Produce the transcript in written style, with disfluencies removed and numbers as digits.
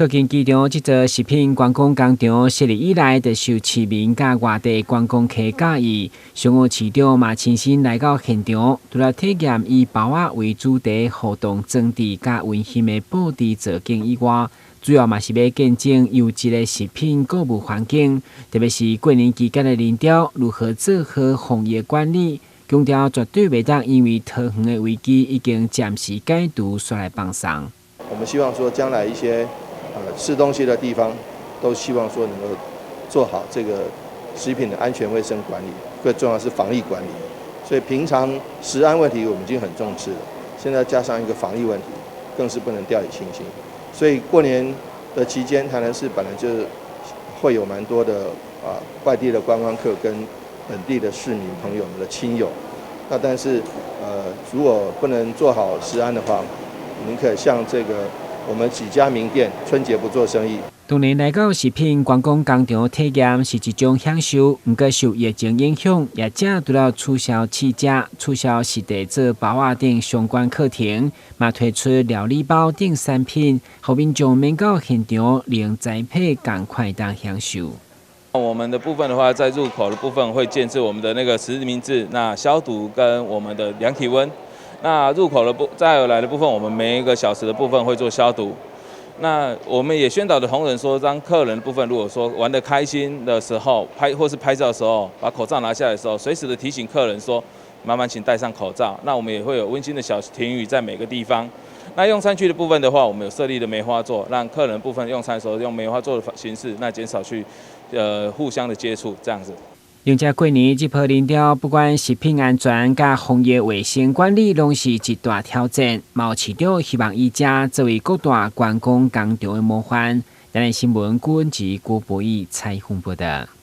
靠近机场这座食品观光工厂，设立以来就受市民甲外地观光客喜意。商务市长嘛亲身来到现场，除了体验以包仔为主题互动装置甲温馨的布置造景以外，主要嘛是要见证优质的食品购物环境，特别是过年期间的人潮如何做好防疫管理。强调绝对袂当因为桃园的危机已经暂时解除，煞来放松。我们希望说，将来一些吃东西的地方，都希望说能够做好这个食品的安全卫生管理，最重要是防疫管理。所以平常食安问题我们已经很重视了，现在加上一个防疫问题，更是不能掉以轻心。所以过年的期间，台南市本来就会有蛮多的外地的观光客跟本地的市民朋友们的亲友。那但是如果不能做好食安的话，您可以像这个我们几家名店春节不做生意。当年来到食品观光工厂体验是一种享受，不过受疫情影响，业者除了促销试食、促销实地做包仔等相关课程，嘛推出料理包等产品，让民众免到现场零栽培，赶快当享受。我们的部分的话，在入口的部分会建置我们的那个实名制，那消毒跟我们的量体温。那入口的再来的部分，我们每一个小时的部分会做消毒。那我们也宣导的同仁说，当客人的部分如果说玩得开心的时候，或是拍照的时候，把口罩拿下来的时候，随时的提醒客人说，麻烦请戴上口罩。那我们也会有温馨的小停语在每个地方。那用餐区的部分的话，我们有设立的梅花座，让客人部分用餐的时候用梅花座的形式，那减少去互相的接触，这样子。迎接过年这波人潮，不管食品安全甲防疫卫生管理，拢是一大挑战。毛市长希望以这作为各大观光工厂的模范。咱的新闻顾文吉、郭博义采访报道。